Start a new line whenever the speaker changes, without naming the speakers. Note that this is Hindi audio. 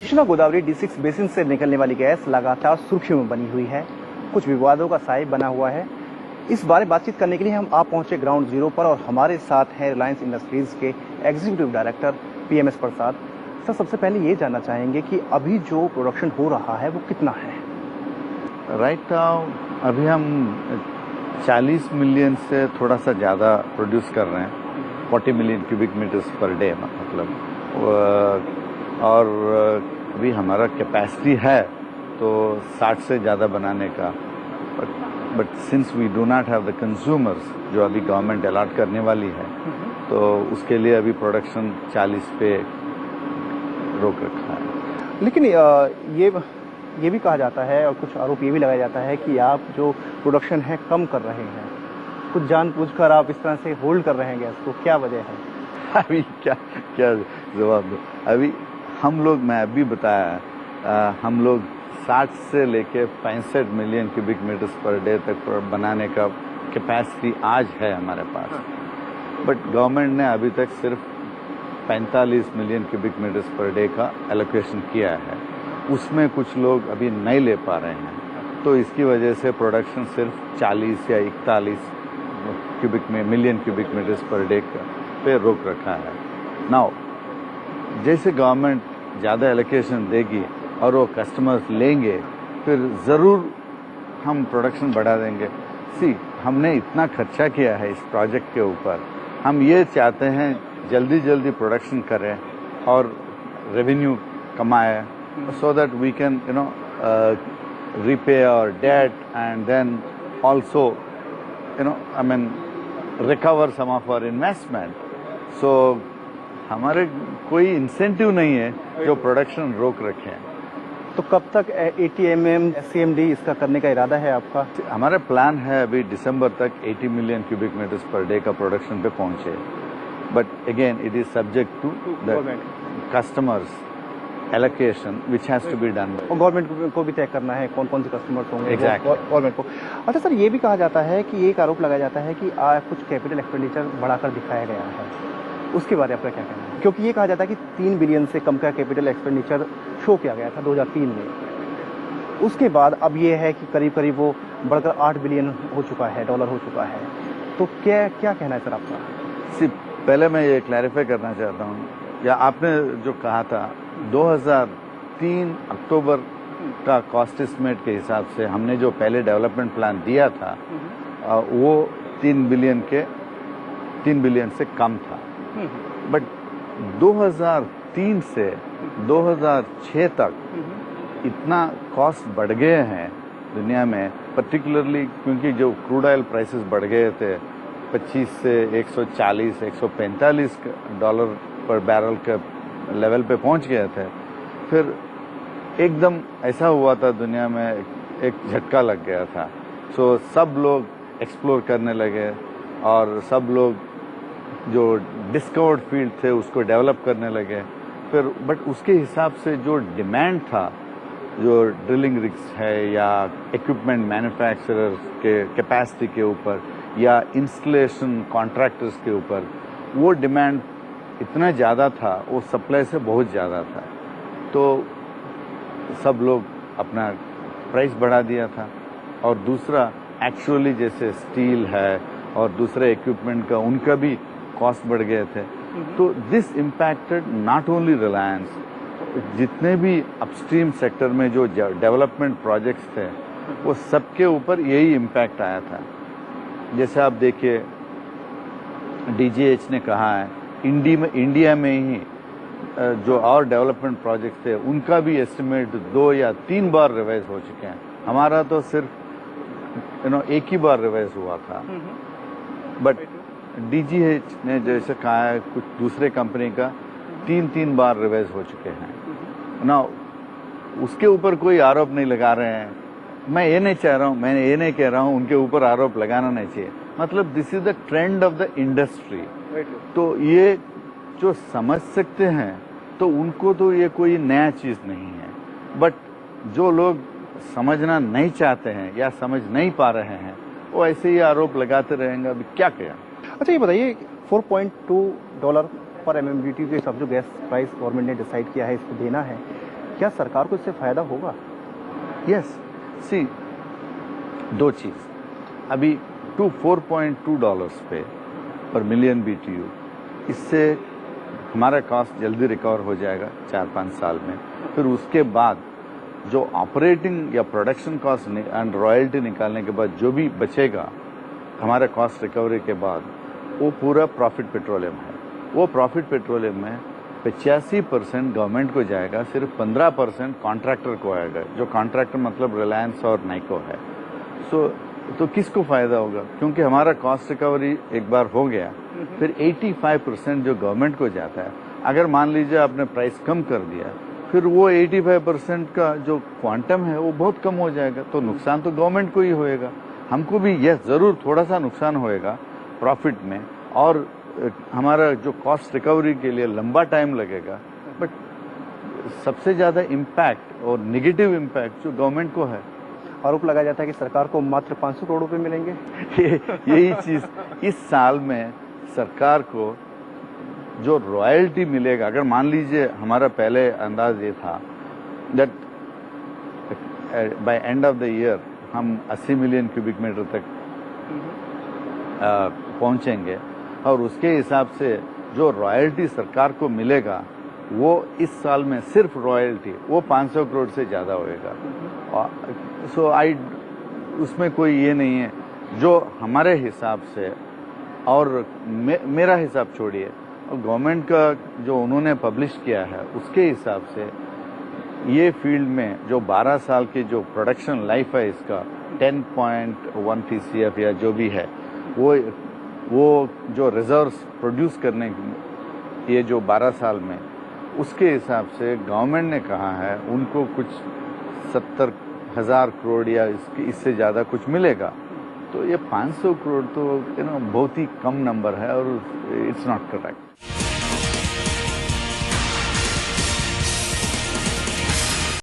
कृष्णा गोदावरी D6 बेसिन से निकलने वाली गैस लगातार सुर्खियों में बनी हुई है। कुछ विवादों का साए बना हुआ है। इस बारे बातचीत करने के लिए हम आप पहुंचे ग्राउंड जीरो पर और हमारे साथ हैं रिलायंस इंडस्ट्रीज के एग्जीक्यूटिव डायरेक्टर PMS प्रसाद। सर, सबसे पहले ये जानना चाहेंगे कि अभी जो प्रोडक्शन हो रहा है वो कितना है?
राइट नाउ अभी हम 40 मिलियन से थोड़ा सा ज़्यादा प्रोड्यूस कर रहे हैं, 40 million cubic metres per day मतलब, और अभी हमारा कैपेसिटी है तो 60 से ज़्यादा बनाने का। But since we do not have the consumers जो अभी गवर्नमेंट अलॉट करने वाली है, तो उसके लिए अभी प्रोडक्शन 40 पे रोक रखा है।
लेकिन ये भी कहा जाता है और कुछ आरोप ये भी लगाया जाता है कि आप जो प्रोडक्शन है कम कर रहे हैं, कुछ जानबूझकर आप इस तरह से होल्ड कर रहे हैं गैस को, क्या वजह है?
अभी क्या जवाब दो। अभी हम लोग, मैं अभी बताया, हम लोग 60 से लेके 65 million cubic metres per day तक बनाने का कैपेसिटी आज है हमारे पास। बट गवर्नमेंट ने अभी तक सिर्फ 45 million cubic metres per day का एलोकेशन किया है। उसमें कुछ लोग अभी नहीं ले पा रहे हैं, तो इसकी वजह से प्रोडक्शन सिर्फ 40 या 41 million cubic metres per day पे रोक रखा है। नाउ जैसे गवर्नमेंट ज़्यादा एलोकेशन देगी और वो कस्टमर्स लेंगे, फिर ज़रूर हम प्रोडक्शन बढ़ा देंगे। हमने इतना खर्चा किया है इस प्रोजेक्ट के ऊपर, हम ये चाहते हैं जल्दी जल्दी प्रोडक्शन करें और रेवेन्यू कमाए, so that we can repay our debt and then also recover some of our investment. So हमारे कोई इंसेंटिव नहीं है जो प्रोडक्शन रोक रखे हैं।
तो कब तक ATMM CMD इसका करने का इरादा है आपका?
हमारा प्लान है अभी दिसंबर तक 80 million cubic metres per day का प्रोडक्शन पे पहुंचे। But again it is subject to the customers allocation which has to be done.
और गवर्नमेंट को भी तय करना है कौन कौन से कस्टमर्स होंगे।
Exactly.
गवर्नमेंट को। अच्छा सर, ये भी कहा जाता है कि एक आरोप लगाया जाता है कि कुछ कैपिटल एक्सपेंडिचर बढ़ाकर दिखाया गया है, उसके बारे में आपका क्या कहना है? क्योंकि ये कहा जाता है कि 3 बिलियन से कम का कैपिटल एक्सपेंडिचर शो किया गया था 2003 में। उसके बाद अब ये है कि करीब करीब वो बढ़कर 8 बिलियन हो चुका है, डॉलर हो चुका है। तो क्या कहना है सर आपका?
पहले मैं ये क्लैरिफाई करना चाहता हूँ, या आपने जो कहा था 2003 अक्टूबर का कॉस्ट एस्टिमेट के हिसाब से हमने जो पहले डेवलपमेंट प्लान दिया था वो 3 बिलियन से कम था। बट 2003 से 2006 तक इतना कॉस्ट बढ़ गए हैं दुनिया में, पर्टिकुलरली क्योंकि जो क्रूड ऑयल प्राइसेस बढ़ गए थे 25 से 140 145 डॉलर पर बैरल के लेवल पे पहुंच गए थे। फिर एकदम ऐसा हुआ था दुनिया में, एक झटका लग गया था। सो सब लोग एक्सप्लोर करने लगे और सब लोग जो डिस्कवर्ड फील्ड थे उसको डेवलप करने लगे। फिर बट उसके हिसाब से जो डिमांड था, जो ड्रिलिंग रिग्स है या इक्विपमेंट मैन्युफैक्चरर्स के कैपेसिटी के ऊपर या इंस्टॉलेशन कॉन्ट्रैक्टर्स के ऊपर, वो डिमांड इतना ज़्यादा था, वो सप्लाई से बहुत ज़्यादा था, तो सब लोग अपना प्राइस बढ़ा दिया था। और दूसरा एक्चुअली जैसे स्टील है और दूसरे इक्विपमेंट का उनका भी कॉस्ट बढ़ गए थे। तो this impacted not only Reliance, जितने भी अपस्ट्रीम सेक्टर में जो डेवलपमेंट प्रोजेक्ट्स थे वो सबके ऊपर यही इम्पैक्ट आया था। जैसे आप देखिए DGH ने कहा है इंडिया में ही जो और डेवलपमेंट प्रोजेक्ट्स थे उनका भी एस्टिमेट 2 या 3 बार रिवाइज हो चुके हैं। हमारा तो सिर्फ एक ही बार रिवाइज हुआ था। बट DGH ने जैसे कहा है कुछ दूसरे कंपनी का 3 बार रिवाइज हो चुके हैं ना। उसके ऊपर कोई आरोप नहीं लगा रहे हैं। मैं ये नहीं कह रहा हूँ उनके ऊपर आरोप लगाना नहीं चाहिए। मतलब this is the trend of the industry. तो ये जो समझ सकते हैं तो उनको तो ये कोई नया चीज नहीं है। बट जो लोग समझना नहीं चाहते हैं या समझ नहीं पा रहे हैं वो ऐसे ही आरोप लगाते रहेंगे। अभी क्या करें?
अच्छा, ये बताइए, $4.2 पर MMBTU के हिसाब जो गैस प्राइस गवर्नमेंट ने डिसाइड किया है इसको देना है, क्या सरकार को इससे फायदा होगा?
यस, सी, दो चीज अभी $4.2 पे पर मिलियन BTU, इससे हमारा कॉस्ट जल्दी रिकवर हो जाएगा 4-5 साल में। फिर उसके बाद जो ऑपरेटिंग या प्रोडक्शन कॉस्ट एंड रॉयल्टी निकालने के बाद जो भी बचेगा हमारा कॉस्ट रिकवरी के बाद, वो पूरा प्रॉफिट पेट्रोलियम है। वो प्रॉफिट पेट्रोलियम में 85% गवर्नमेंट को जाएगा, सिर्फ 15% कॉन्ट्रैक्टर को आएगा, जो कॉन्ट्रैक्टर मतलब रिलायंस और नाइको है। तो किसको फायदा होगा? क्योंकि हमारा कॉस्ट रिकवरी एक बार हो गया, फिर 85% जो गवर्नमेंट को जाता है। अगर मान लीजिए आपने प्राइस कम कर दिया, फिर वो 85% का जो क्वांटम है वो बहुत कम हो जाएगा, तो नुकसान तो गवर्नमेंट को ही होएगा। हमको भी यह जरूर थोड़ा सा नुकसान होएगा प्रॉफिट में, और हमारा जो कॉस्ट रिकवरी के लिए लंबा टाइम लगेगा, बट सबसे ज्यादा इम्पैक्ट और नेगेटिव इम्पैक्ट जो गवर्नमेंट को है।
आरोप लगाया जाता है कि सरकार को मात्र 500 करोड़ रुपए मिलेंगे।
यही चीज इस साल में सरकार को जो रॉयल्टी मिलेगा, अगर मान लीजिए हमारा पहले अंदाज ये था that bye end of the year हम 80 मिलियन क्यूबिक मीटर तक पहुंचेंगे, और उसके हिसाब से जो रॉयल्टी सरकार को मिलेगा वो इस साल में सिर्फ रॉयल्टी वो 500 करोड़ से ज़्यादा होएगा। सो उसमें कोई ये नहीं है जो हमारे हिसाब से, और मेरा हिसाब छोड़िए, और गवर्नमेंट का जो उन्होंने पब्लिश किया है उसके हिसाब से ये फील्ड में जो 12 साल की जो प्रोडक्शन लाइफ है इसका 10.1 TCF या जो भी है, वो जो रिजर्व्स प्रोड्यूस करने की ये जो 12 साल में, उसके हिसाब से गवर्नमेंट ने कहा है उनको कुछ 70,000 करोड़ या इससे ज़्यादा कुछ मिलेगा। तो ये 500 करोड़ तो बहुत ही कम नंबर है, और इट्स नॉट करेक्ट।